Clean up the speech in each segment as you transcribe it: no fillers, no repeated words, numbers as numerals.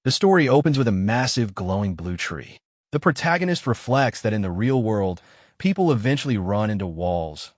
The story opens with a massive glowing blue tree. The protagonist reflects that in the real world, people eventually run into walls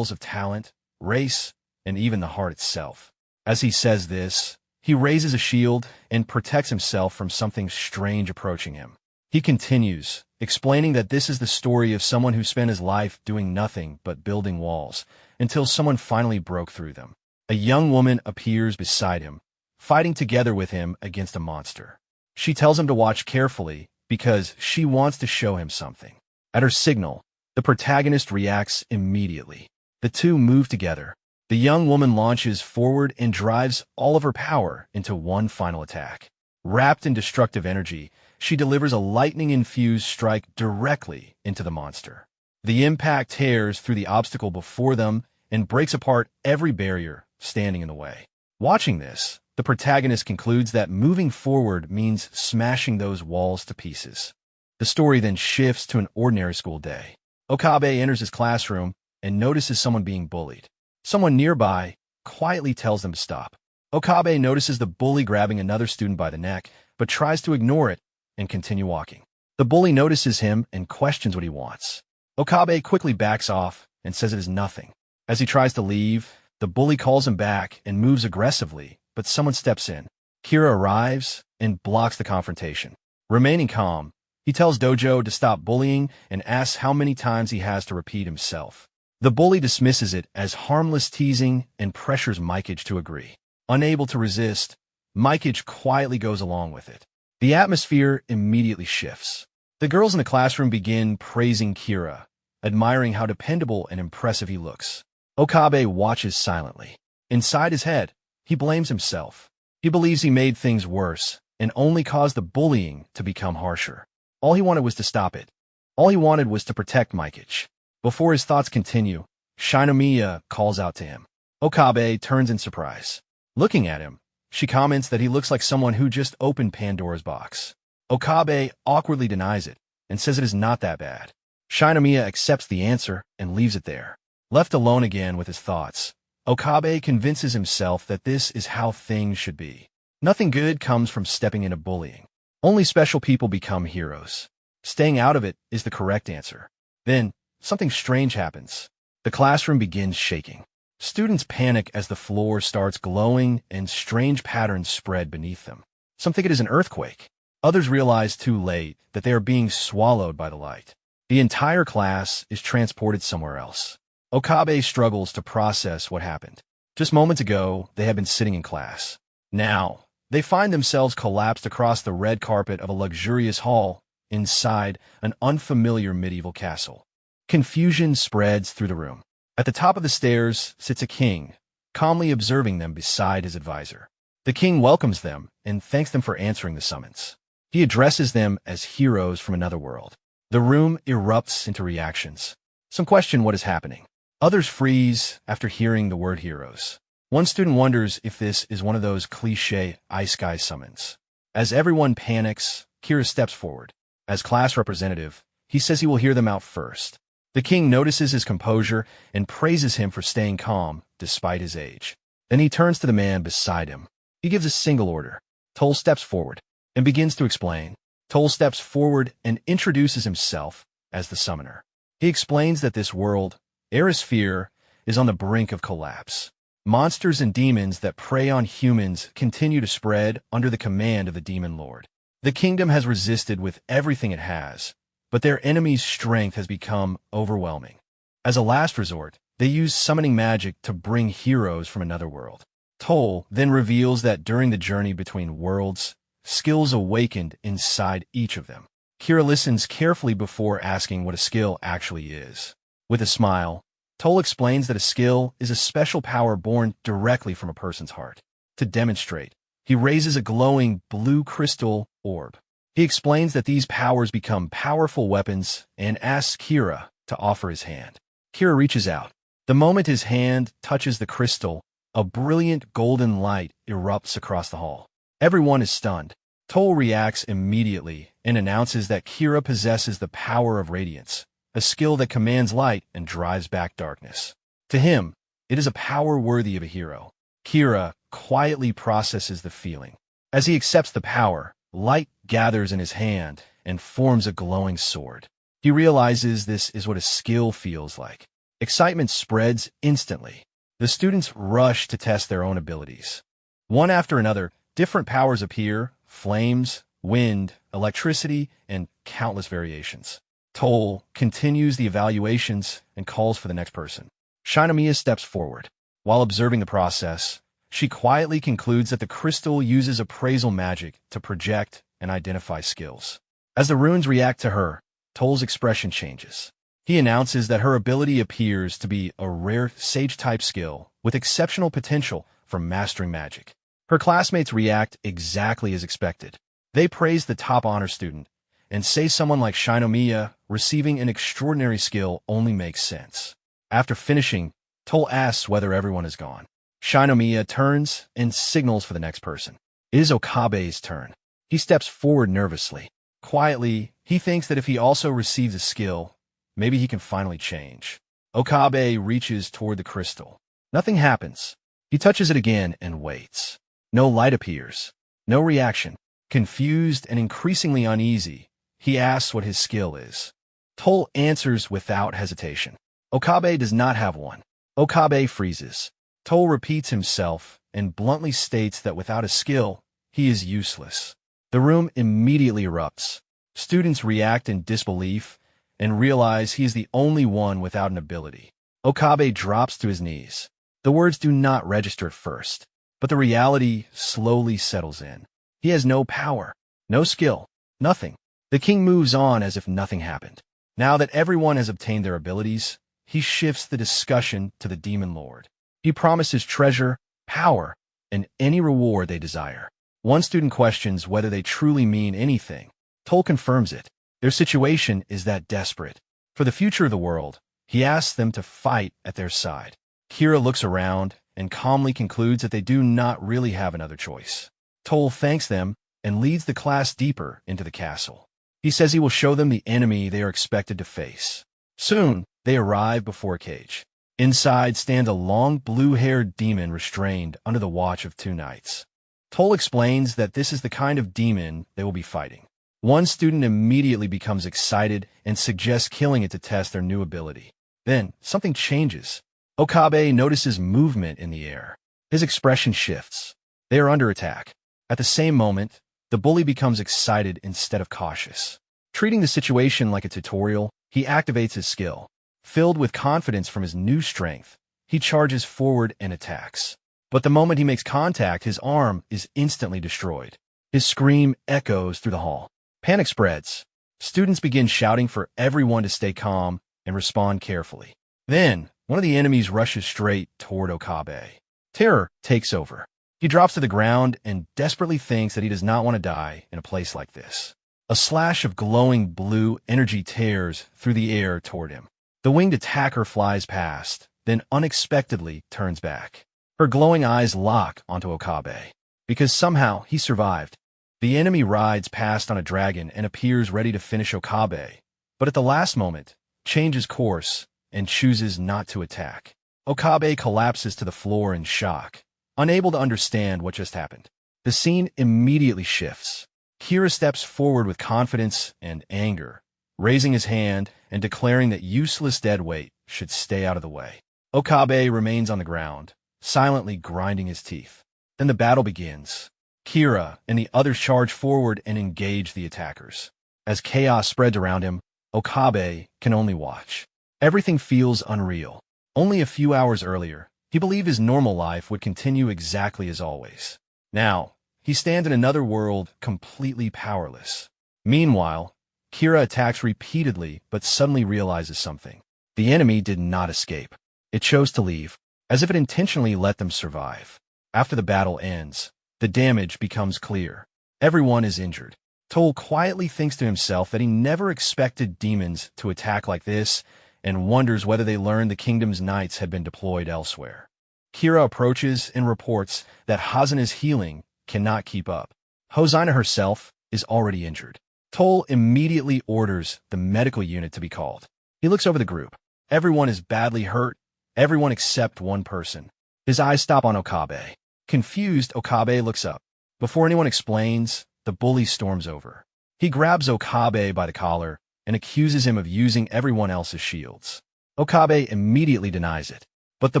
of talent, race, and even the heart itself. As he says this, he raises a shield and protects himself from something strange approaching him. He continues, explaining that this is the story of someone who spent his life doing nothing but building walls, until someone finally broke through them. A young woman appears beside him, fighting together with him against a monster. She tells him to watch carefully because she wants to show him something. At her signal, the protagonist reacts immediately. The two move together. The young woman launches forward and drives all of her power into one final attack. Wrapped in destructive energy, she delivers a lightning-infused strike directly into the monster. The impact tears through the obstacle before them and breaks apart every barrier standing in the way. Watching this, the protagonist concludes that moving forward means smashing those walls to pieces. The story then shifts to an ordinary school day. Okabe enters his classroom and notices someone being bullied. Someone nearby quietly tells them to stop. Okabe notices the bully grabbing another student by the neck, but tries to ignore it and continue walking. The bully notices him and questions what he wants. Okabe quickly backs off and says it is nothing. As he tries to leave, the bully calls him back and moves aggressively, but someone steps in. Kira arrives and blocks the confrontation. Remaining calm, he tells Dojo to stop bullying and asks how many times he has to repeat himself. The bully dismisses it as harmless teasing and pressures Mikage to agree. Unable to resist, Mikage quietly goes along with it. The atmosphere immediately shifts. The girls in the classroom begin praising Kira, admiring how dependable and impressive he looks. Okabe watches silently. Inside his head, he blames himself. He believes he made things worse and only caused the bullying to become harsher. All he wanted was to stop it. All he wanted was to protect Mikage. Before his thoughts continue, Shinomiya calls out to him. Okabe turns in surprise. Looking at him, she comments that he looks like someone who just opened Pandora's box. Okabe awkwardly denies it and says it is not that bad. Shinomiya accepts the answer and leaves it there. Left alone again with his thoughts, Okabe convinces himself that this is how things should be. Nothing good comes from stepping into bullying. Only special people become heroes. Staying out of it is the correct answer. Then, something strange happens. The classroom begins shaking. Students panic as the floor starts glowing and strange patterns spread beneath them. Some think it is an earthquake. Others realize too late that they are being swallowed by the light. The entire class is transported somewhere else. Okabe struggles to process what happened. Just moments ago, they had been sitting in class. Now, they find themselves collapsed across the red carpet of a luxurious hall inside an unfamiliar medieval castle. Confusion spreads through the room. At the top of the stairs sits a king, calmly observing them beside his advisor. The king welcomes them and thanks them for answering the summons. He addresses them as heroes from another world. The room erupts into reactions. Some question what is happening. Others freeze after hearing the word heroes. One student wonders if this is one of those cliché ice guy summons. As everyone panics, Kira steps forward. As class representative, he says he will hear them out first. The king notices his composure and praises him for staying calm despite his age. Then he turns to the man beside him. He gives a single order. Toll steps forward and begins to explain. Toll steps forward and introduces himself as the summoner. He explains that this world, Erisphere, is on the brink of collapse. Monsters and demons that prey on humans continue to spread under the command of the Demon Lord. The kingdom has resisted with everything it has, but their enemy's strength has become overwhelming. As a last resort, they use summoning magic to bring heroes from another world. Toll then reveals that during the journey between worlds, skills awakened inside each of them. Kira listens carefully before asking what a skill actually is. With a smile, Toll explains that a skill is a special power born directly from a person's heart. To demonstrate, he raises a glowing blue crystal orb. He explains that these powers become powerful weapons and asks Kira to offer his hand. Kira reaches out. The moment his hand touches the crystal, a brilliant golden light erupts across the hall. Everyone is stunned. Toll reacts immediately and announces that Kira possesses the power of radiance, a skill that commands light and drives back darkness. To him, it is a power worthy of a hero. Kira quietly processes the feeling. As he accepts the power, light gathers in his hand and forms a glowing sword. He realizes this is what a skill feels like. Excitement spreads instantly. The students rush to test their own abilities. One after another, different powers appear: flames, wind, electricity, and countless variations. Toll continues the evaluations and calls for the next person. Shinomiya steps forward. While observing the process, she quietly concludes that the crystal uses appraisal magic to project and identify skills. As the runes react to her, Toll's expression changes. He announces that her ability appears to be a rare sage-type skill with exceptional potential for mastering magic. Her classmates react exactly as expected. They praise the top honor student and say someone like Shinomiya receiving an extraordinary skill only makes sense. After finishing, Toll asks whether everyone is gone. Shinomiya turns and signals for the next person. It is Okabe's turn. He steps forward nervously. Quietly, he thinks that if he also receives a skill, maybe he can finally change. Okabe reaches toward the crystal. Nothing happens. He touches it again and waits. No light appears. No reaction. Confused and increasingly uneasy, he asks what his skill is. Toll answers without hesitation. Okabe does not have one. Okabe freezes. Toll repeats himself and bluntly states that without a skill, he is useless. The room immediately erupts. Students react in disbelief and realize he is the only one without an ability. Okabe drops to his knees. The words do not register at first, but the reality slowly settles in. He has no power, no skill, nothing. The king moves on as if nothing happened. Now that everyone has obtained their abilities, he shifts the discussion to the demon lord. He promises treasure, power, and any reward they desire. One student questions whether they truly mean anything. Toll confirms it. Their situation is that desperate. For the future of the world, he asks them to fight at their side. Kira looks around and calmly concludes that they do not really have another choice. Toll thanks them and leads the class deeper into the castle. He says he will show them the enemy they are expected to face. Soon, they arrive before a cage. Inside stands a long blue-haired demon restrained under the watch of 2 knights. Toll explains that this is the kind of demon they will be fighting. One student immediately becomes excited and suggests killing it to test their new ability. Then, something changes. Okabe notices movement in the air. His expression shifts. They are under attack. At the same moment, the bully becomes excited instead of cautious. Treating the situation like a tutorial, he activates his skill. Filled with confidence from his new strength, he charges forward and attacks. But the moment he makes contact, his arm is instantly destroyed. His scream echoes through the hall. Panic spreads. Students begin shouting for everyone to stay calm and respond carefully. Then, one of the enemies rushes straight toward Okabe. Terror takes over. He drops to the ground and desperately thinks that he does not want to die in a place like this. A slash of glowing blue energy tears through the air toward him. The winged attacker flies past, then unexpectedly turns back. Her glowing eyes lock onto Okabe. Because somehow he survived. The enemy rides past on a dragon and appears ready to finish Okabe, but at the last moment, changes course and chooses not to attack. Okabe collapses to the floor in shock, unable to understand what just happened. The scene immediately shifts. Kira steps forward with confidence and anger, raising his hand and declaring that useless deadweight should stay out of the way. Okabe remains on the ground, silently grinding his teeth. Then the battle begins. Kira and the others charge forward and engage the attackers. As chaos spreads around him, Okabe can only watch. Everything feels unreal. Only a few hours earlier, he believed his normal life would continue exactly as always. Now, he stands in another world completely powerless. Meanwhile, Kira attacks repeatedly but suddenly realizes something. The enemy did not escape. It chose to leave, as if it intentionally let them survive. After the battle ends, the damage becomes clear. Everyone is injured. Toll quietly thinks to himself that he never expected demons to attack like this and wonders whether they learned the kingdom's knights had been deployed elsewhere. Kira approaches and reports that Hazuna's healing cannot keep up. Hosanna herself is already injured. Toll immediately orders the medical unit to be called. He looks over the group. Everyone is badly hurt, everyone except one person. His eyes stop on Okabe. Confused, Okabe looks up. Before anyone explains, the bully storms over. He grabs Okabe by the collar and accuses him of using everyone else's shields. Okabe immediately denies it, but the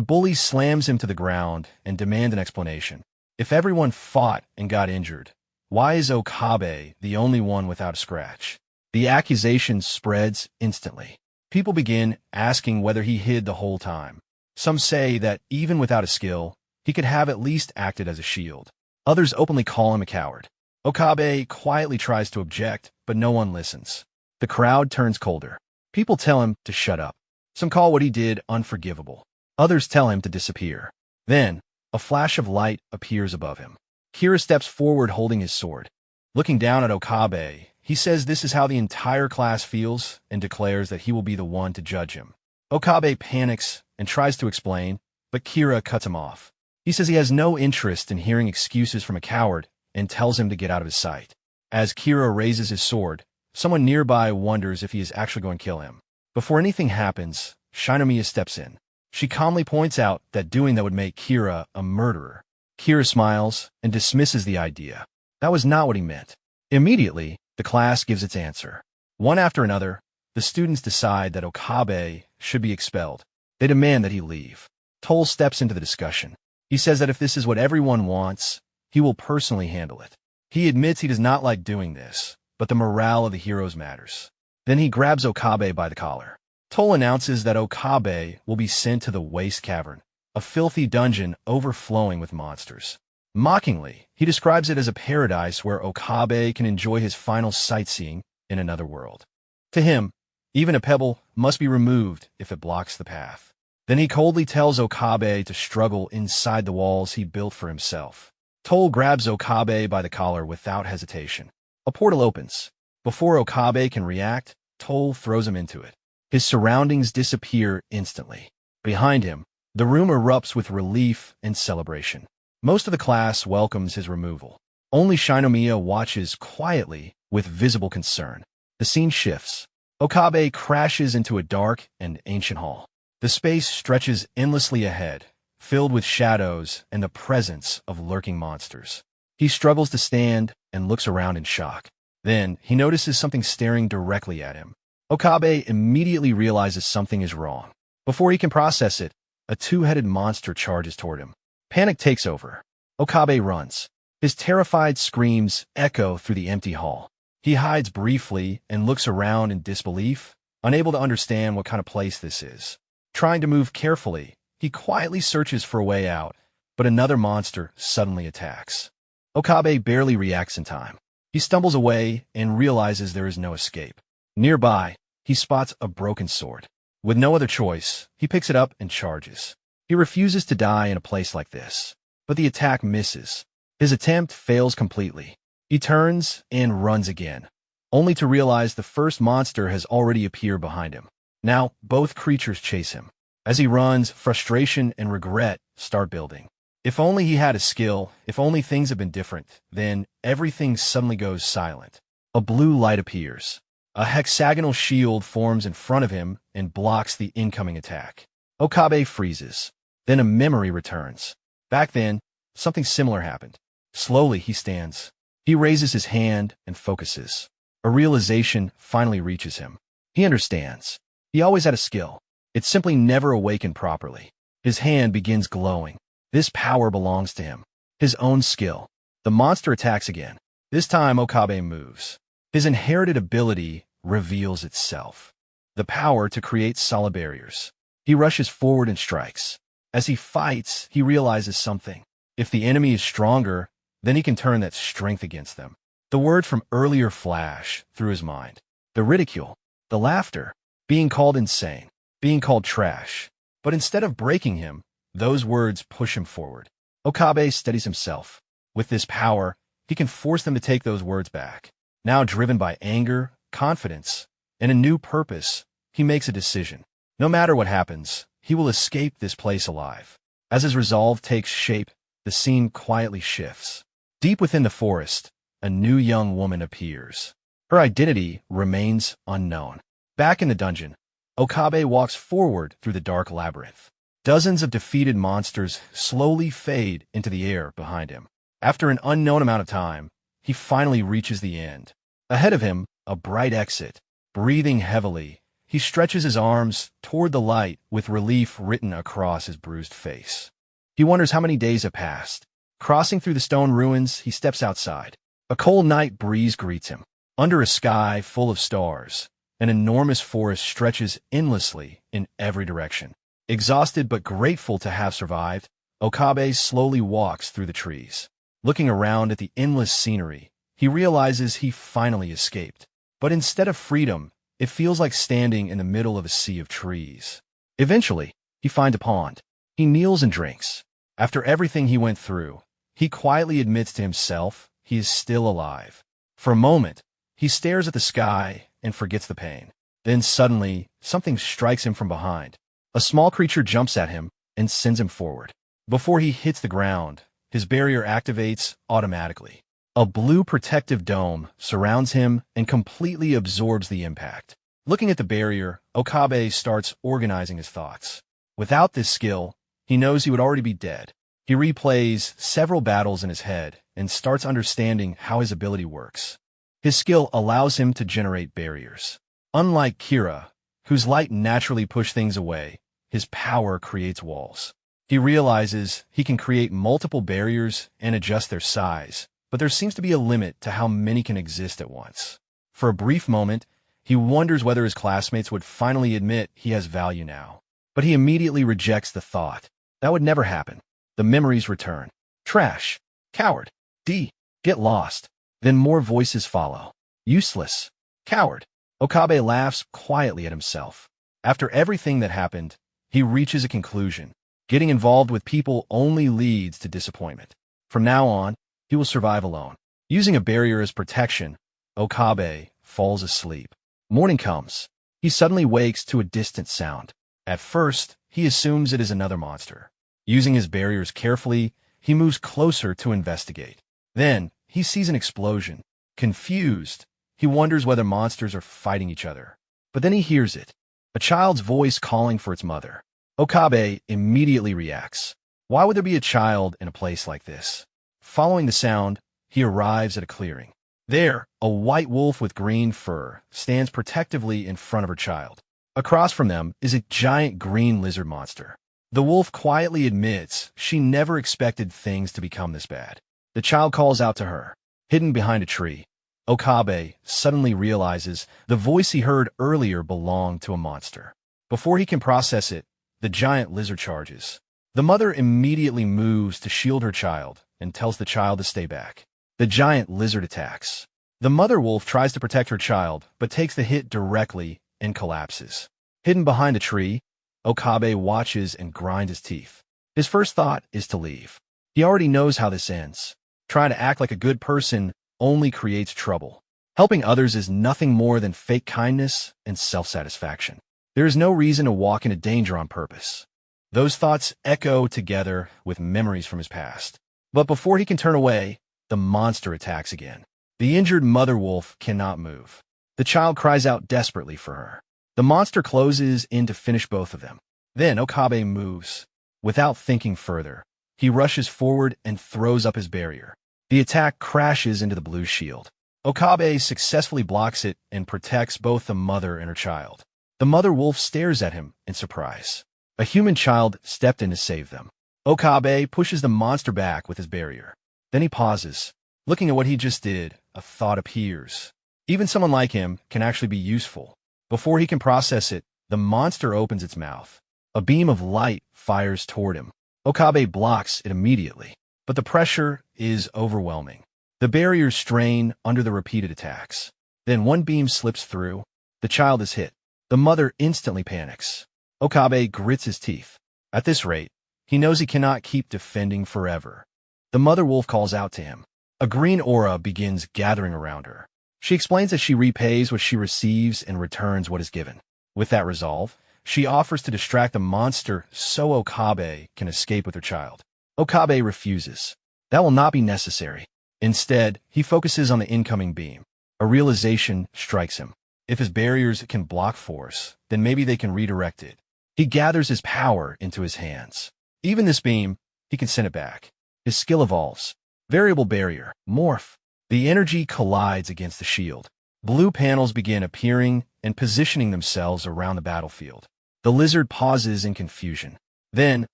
bully slams him to the ground and demands an explanation. If everyone fought and got injured, why is Okabe the only one without a scratch? The accusation spreads instantly. People begin asking whether he hid the whole time. Some say that even without a skill, he could have at least acted as a shield. Others openly call him a coward. Okabe quietly tries to object, but no one listens. The crowd turns colder. People tell him to shut up. Some call what he did unforgivable. Others tell him to disappear. Then, a flash of light appears above him. Kira steps forward holding his sword. Looking down at Okabe, he says this is how the entire class feels and declares that he will be the one to judge him. Okabe panics and tries to explain, but Kira cuts him off. He says he has no interest in hearing excuses from a coward and tells him to get out of his sight. As Kira raises his sword, someone nearby wonders if he is actually going to kill him. Before anything happens, Shinomiya steps in. She calmly points out that doing that would make Kira a murderer. Kira smiles and dismisses the idea. That was not what he meant. Immediately, the class gives its answer. One after another, the students decide that Okabe should be expelled. They demand that he leave. Toll steps into the discussion. He says that if this is what everyone wants, he will personally handle it. He admits he does not like doing this, but the morale of the heroes matters. Then he grabs Okabe by the collar. Toll announces that Okabe will be sent to the Waste Cavern, a filthy dungeon overflowing with monsters. Mockingly, he describes it as a paradise where Okabe can enjoy his final sightseeing in another world. To him, even a pebble must be removed if it blocks the path. Then he coldly tells Okabe to struggle inside the walls he built for himself. Toll grabs Okabe by the collar without hesitation. A portal opens. Before Okabe can react, Toll throws him into it. His surroundings disappear instantly. Behind him, the room erupts with relief and celebration. Most of the class welcomes his removal. Only Shinomiya watches quietly with visible concern. The scene shifts. Okabe crashes into a dark and ancient hall. The space stretches endlessly ahead, filled with shadows and the presence of lurking monsters. He struggles to stand and looks around in shock. Then, he notices something staring directly at him. Okabe immediately realizes something is wrong. Before he can process it, a two-headed monster charges toward him. Panic takes over. Okabe runs. His terrified screams echo through the empty hall. He hides briefly and looks around in disbelief, unable to understand what kind of place this is. Trying to move carefully, he quietly searches for a way out, but another monster suddenly attacks. Okabe barely reacts in time. He stumbles away and realizes there is no escape. Nearby, he spots a broken sword. With no other choice, he picks it up and charges. He refuses to die in a place like this, but the attack misses. His attempt fails completely. He turns and runs again, only to realize the first monster has already appeared behind him. Now, both creatures chase him. As he runs, frustration and regret start building. If only he had a skill, if only things had been different, then everything suddenly goes silent. A blue light appears. A hexagonal shield forms in front of him and blocks the incoming attack. Okabe freezes. Then a memory returns. Back then, something similar happened. Slowly, he stands. He raises his hand and focuses. A realization finally reaches him. He understands. He always had a skill. It simply never awakened properly. His hand begins glowing. This power belongs to him. His own skill. The monster attacks again. This time, Okabe moves. His inherited ability reveals itself. The power to create solid barriers. He rushes forward and strikes. As he fights, he realizes something. If the enemy is stronger, then he can turn that strength against them. The words from earlier flash through his mind. The ridicule, the laughter, being called insane, being called trash. But instead of breaking him, those words push him forward. Okabe steadies himself. With this power, he can force them to take those words back. Now driven by anger, confidence, and a new purpose, he makes a decision. No matter what happens, he will escape this place alive. As his resolve takes shape, the scene quietly shifts. Deep within the forest, a new young woman appears. Her identity remains unknown. Back in the dungeon, Okabe walks forward through the dark labyrinth. Dozens of defeated monsters slowly fade into the air behind him. After an unknown amount of time, he finally reaches the end. Ahead of him, a bright exit. Breathing heavily, he stretches his arms toward the light with relief written across his bruised face. He wonders how many days have passed. Crossing through the stone ruins, he steps outside. A cold night breeze greets him. Under a sky full of stars, an enormous forest stretches endlessly in every direction. Exhausted but grateful to have survived, Okabe slowly walks through the trees. Looking around at the endless scenery, he realizes he finally escaped. But instead of freedom, it feels like standing in the middle of a sea of trees. Eventually, he finds a pond. He kneels and drinks. After everything he went through, he quietly admits to himself he is still alive. For a moment, he stares at the sky and forgets the pain. Then suddenly, something strikes him from behind. A small creature jumps at him and sends him forward. Before he hits the ground, his barrier activates automatically. A blue protective dome surrounds him and completely absorbs the impact. Looking at the barrier, Okabe starts organizing his thoughts. Without this skill, he knows he would already be dead. He replays several battles in his head and starts understanding how his ability works. His skill allows him to generate barriers. Unlike Kira, whose light naturally pushes things away, his power creates walls. He realizes he can create multiple barriers and adjust their size, but there seems to be a limit to how many can exist at once. For a brief moment, he wonders whether his classmates would finally admit he has value now. But he immediately rejects the thought. That would never happen. The memories return. Trash. Coward. Get lost. Then more voices follow. Useless. Coward. Okabe laughs quietly at himself. After everything that happened, he reaches a conclusion. Getting involved with people only leads to disappointment. From now on, he will survive alone. Using a barrier as protection, Okabe falls asleep. Morning comes. He suddenly wakes to a distant sound. At first, he assumes it is another monster. Using his barriers carefully, he moves closer to investigate. Then, he sees an explosion. Confused, he wonders whether monsters are fighting each other. But then he hears it. A child's voice calling for its mother. Okabe immediately reacts. Why would there be a child in a place like this? Following the sound, he arrives at a clearing. There, a white wolf with green fur stands protectively in front of her child. Across from them is a giant green lizard monster. The wolf quietly admits she never expected things to become this bad. The child calls out to her. Hidden behind a tree, Okabe suddenly realizes the voice he heard earlier belonged to a monster. Before he can process it, the giant lizard charges. The mother immediately moves to shield her child and tells the child to stay back. The giant lizard attacks. The mother wolf tries to protect her child, but takes the hit directly and collapses. Hidden behind a tree, Okabe watches and grinds his teeth. His first thought is to leave. He already knows how this ends. Trying to act like a good person only creates trouble. Helping others is nothing more than fake kindness and self-satisfaction. There is no reason to walk into danger on purpose. Those thoughts echo together with memories from his past. But before he can turn away, the monster attacks again. The injured mother wolf cannot move. The child cries out desperately for her. The monster closes in to finish both of them. Then Okabe moves. Without thinking further, he rushes forward and throws up his barrier. The attack crashes into the blue shield. Okabe successfully blocks it and protects both the mother and her child. The mother wolf stares at him in surprise. A human child stepped in to save them. Okabe pushes the monster back with his barrier. Then he pauses. Looking at what he just did, a thought appears. Even someone like him can actually be useful. Before he can process it, the monster opens its mouth. A beam of light fires toward him. Okabe blocks it immediately, but the pressure is overwhelming. The barriers strain under the repeated attacks. Then one beam slips through. The child is hit. The mother instantly panics. Okabe grits his teeth. At this rate, he knows he cannot keep defending forever. The mother wolf calls out to him. A green aura begins gathering around her. She explains that she repays what she receives and returns what is given. With that resolve, she offers to distract the monster so Okabe can escape with her child. Okabe refuses. That will not be necessary. Instead, he focuses on the incoming beam. A realization strikes him. If his barriers can block force, then maybe they can redirect it. He gathers his power into his hands. Even this beam, he can send it back. His skill evolves. Variable barrier, morph. The energy collides against the shield. Blue panels begin appearing and positioning themselves around the battlefield. The lizard pauses in confusion. Then,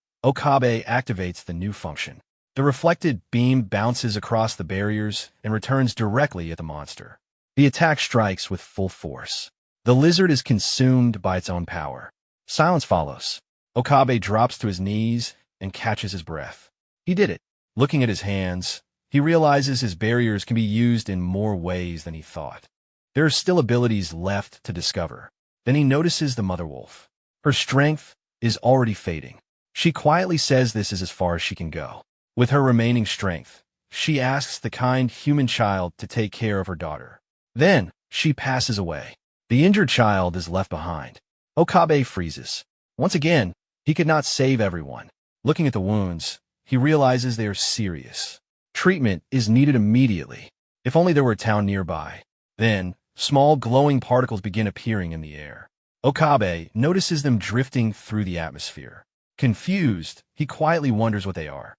Okabe activates the new function. The reflected beam bounces across the barriers and returns directly at the monster. The attack strikes with full force. The lizard is consumed by its own power. Silence follows. Okabe drops to his knees and catches his breath. He did it. Looking at his hands, he realizes his barriers can be used in more ways than he thought. There are still abilities left to discover. Then he notices the mother wolf. Her strength is already fading. She quietly says this is as far as she can go. With her remaining strength, she asks the kind human child to take care of her daughter. Then, she passes away. The injured child is left behind. Okabe freezes. Once again, he could not save everyone. Looking at the wounds, he realizes they are serious. Treatment is needed immediately. If only there were a town nearby. Then, small glowing particles begin appearing in the air. Okabe notices them drifting through the atmosphere. Confused, he quietly wonders what they are.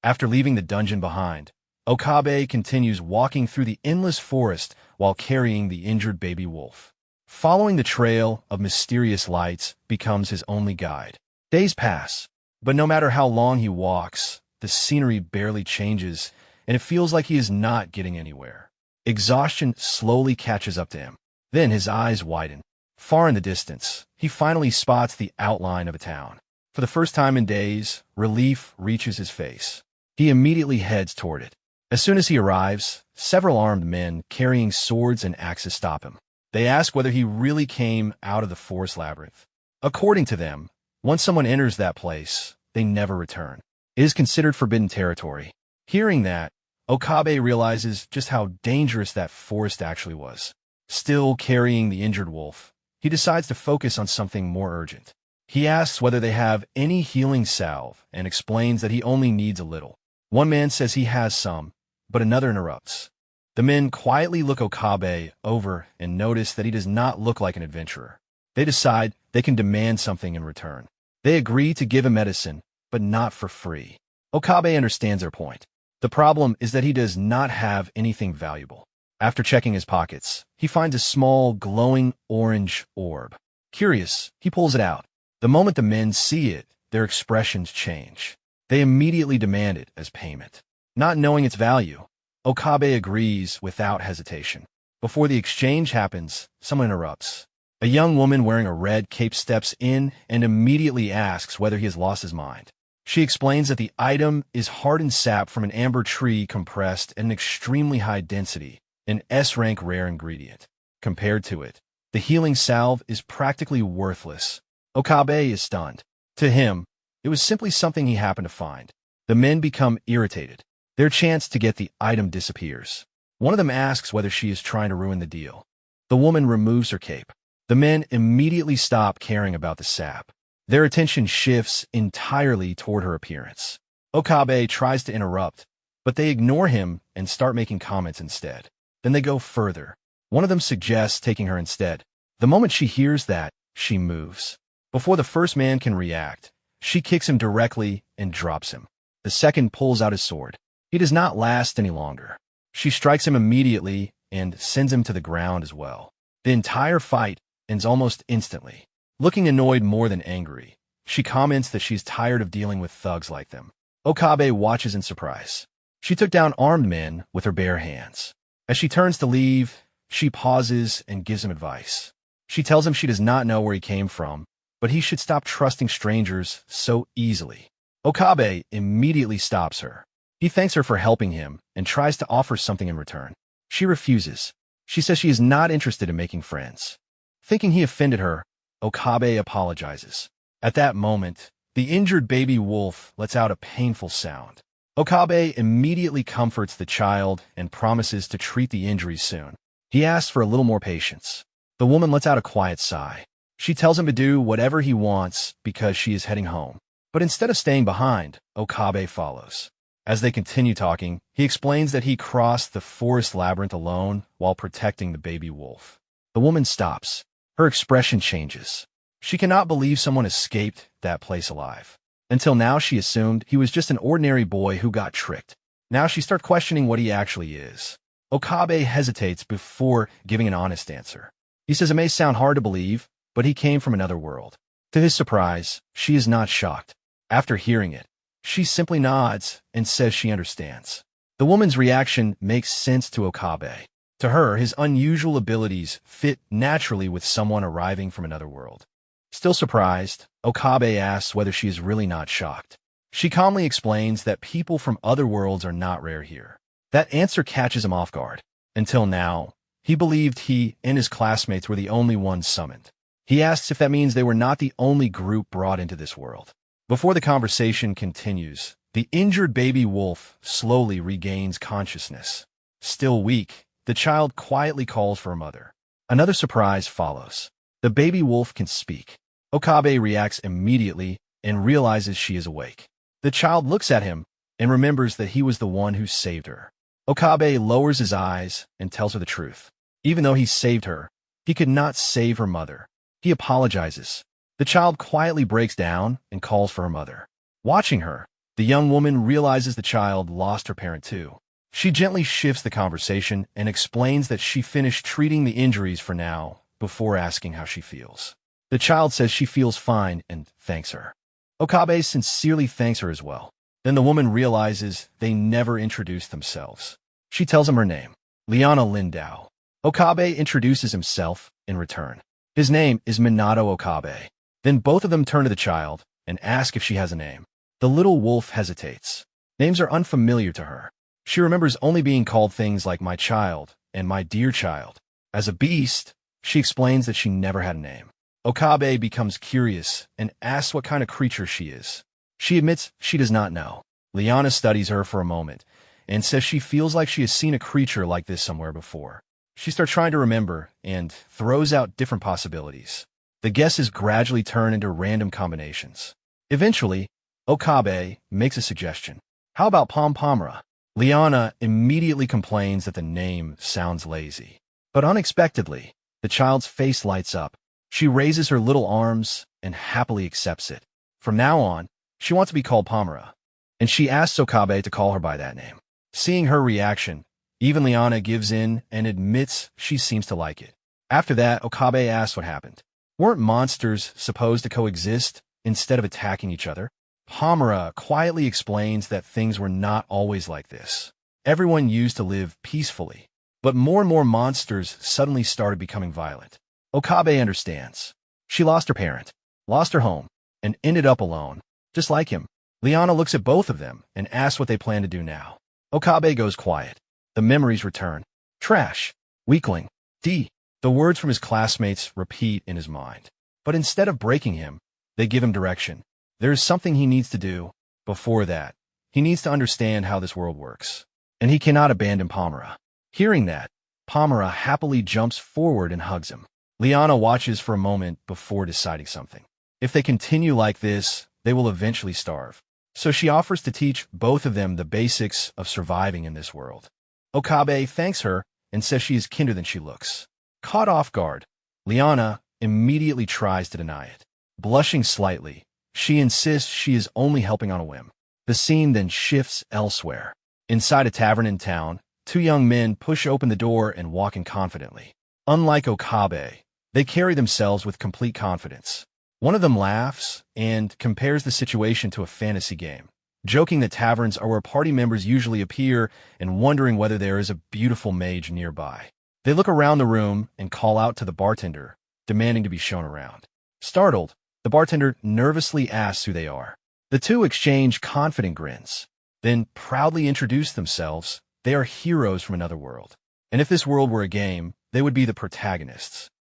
After leaving the dungeon behind, Okabe continues walking through the endless forest while carrying the injured baby wolf. Following the trail of mysterious lights becomes his only guide. Days pass, but no matter how long he walks, the scenery barely changes, and it feels like he is not getting anywhere. Exhaustion slowly catches up to him. Then his eyes widen. Far in the distance, he finally spots the outline of a town. For the first time in days, relief reaches his face. He immediately heads toward it. As soon as he arrives, several armed men carrying swords and axes stop him. They ask whether he really came out of the forest labyrinth. According to them, once someone enters that place, they never return. It is considered forbidden territory. Hearing that, Okabe realizes just how dangerous that forest actually was. Still carrying the injured wolf, he decides to focus on something more urgent. He asks whether they have any healing salve and explains that he only needs a little. One man says he has some, but another interrupts. The men quietly look Okabe over and notice that he does not look like an adventurer. They decide they can demand something in return. They agree to give him medicine, but not for free. Okabe understands their point. The problem is that he does not have anything valuable. After checking his pockets, he finds a small, glowing orange orb. Curious, he pulls it out. The moment the men see it, their expressions change. They immediately demand it as payment. Not knowing its value, Okabe agrees without hesitation. Before the exchange happens, someone interrupts. A young woman wearing a red cape steps in and immediately asks whether he has lost his mind. She explains that the item is hardened sap from an amber tree compressed at an extremely high density, an S-rank rare ingredient. Compared to it, the healing salve is practically worthless. Okabe is stunned. To him, it was simply something he happened to find. The men become irritated. Their chance to get the item disappears. One of them asks whether she is trying to ruin the deal. The woman removes her cape. The men immediately stop caring about the sap. Their attention shifts entirely toward her appearance. Okabe tries to interrupt, but they ignore him and start making comments instead. Then they go further. One of them suggests taking her instead. The moment she hears that, she moves. Before the first man can react, she kicks him directly and drops him. The second pulls out his sword. He does not last any longer. She strikes him immediately and sends him to the ground as well. The entire fight ends almost instantly. Looking annoyed more than angry, she comments that she's tired of dealing with thugs like them. Okabe watches in surprise. She took down armed men with her bare hands. As she turns to leave, she pauses and gives him advice. She tells him she does not know where he came from, but he should stop trusting strangers so easily. Okabe immediately stops her. He thanks her for helping him and tries to offer something in return. She refuses. She says she is not interested in making friends. Thinking he offended her, Okabe apologizes. At that moment, the injured baby wolf lets out a painful sound. Okabe immediately comforts the child and promises to treat the injuries soon. He asks for a little more patience. The woman lets out a quiet sigh. She tells him to do whatever he wants because she is heading home. But instead of staying behind, Okabe follows. As they continue talking, he explains that he crossed the forest labyrinth alone while protecting the baby wolf. The woman stops. Her expression changes. She cannot believe someone escaped that place alive. Until now, she assumed he was just an ordinary boy who got tricked. Now she starts questioning what he actually is. Okabe hesitates before giving an honest answer. He says it may sound hard to believe, but he came from another world. To his surprise, she is not shocked. After hearing it, she simply nods and says she understands. The woman's reaction makes sense to Okabe. To her, his unusual abilities fit naturally with someone arriving from another world. Still surprised, Okabe asks whether she is really not shocked. She calmly explains that people from other worlds are not rare here. That answer catches him off guard. Until now, he believed he and his classmates were the only ones summoned. He asks if that means they were not the only group brought into this world. Before the conversation continues, the injured baby wolf slowly regains consciousness. Still weak, the child quietly calls for her mother. Another surprise follows. The baby wolf can speak. Okabe reacts immediately and realizes she is awake. The child looks at him and remembers that he was the one who saved her. Okabe lowers his eyes and tells her the truth. Even though he saved her, he could not save her mother. He apologizes. The child quietly breaks down and calls for her mother. Watching her, the young woman realizes the child lost her parent too. She gently shifts the conversation and explains that she finished treating the injuries for now before asking how she feels. The child says she feels fine and thanks her. Okabe sincerely thanks her as well. Then the woman realizes they never introduced themselves. She tells him her name, Liana Lindau. Okabe introduces himself in return. His name is Minato Okabe. Then both of them turn to the child and ask if she has a name. The little wolf hesitates. Names are unfamiliar to her. She remembers only being called things like my child and my dear child. As a beast, she explains that she never had a name. Okabe becomes curious and asks what kind of creature she is. She admits she does not know. Liana studies her for a moment and says she feels like she has seen a creature like this somewhere before. She starts trying to remember and throws out different possibilities. The guesses gradually turn into random combinations. Eventually, Okabe makes a suggestion. How about Pom-Pomra? Liana immediately complains that the name sounds lazy. But unexpectedly, the child's face lights up. She raises her little arms and happily accepts it. From now on, she wants to be called Pomera, and she asks Okabe to call her by that name. Seeing her reaction, even Liana gives in and admits she seems to like it. After that, Okabe asks what happened. Weren't monsters supposed to coexist instead of attacking each other? Pomera quietly explains that things were not always like this. Everyone used to live peacefully, but more and more monsters suddenly started becoming violent. Okabe understands. She lost her parent, lost her home, and ended up alone. Just like him, Liana looks at both of them and asks what they plan to do now. Okabe goes quiet. The memories return. Trash. Weakling. D. The words from his classmates repeat in his mind. But instead of breaking him, they give him direction. There is something he needs to do. Before that, he needs to understand how this world works. And he cannot abandon Pomera. Hearing that, Pomera happily jumps forward and hugs him. Liana watches for a moment before deciding something. If they continue like this, they will eventually starve. So she offers to teach both of them the basics of surviving in this world. Okabe thanks her and says she is kinder than she looks. Caught off guard, Liana immediately tries to deny it. Blushing slightly, she insists she is only helping on a whim. The scene then shifts elsewhere. Inside a tavern in town, two young men push open the door and walk in confidently. Unlike Okabe, they carry themselves with complete confidence. One of them laughs and compares the situation to a fantasy game, joking that taverns are where party members usually appear and wondering whether there is a beautiful mage nearby. They look around the room and call out to the bartender, demanding to be shown around. Startled, the bartender nervously asks who they are. The two exchange confident grins, then proudly introduce themselves. They are heroes from another world. And if this world were a game, they would be the protagonists.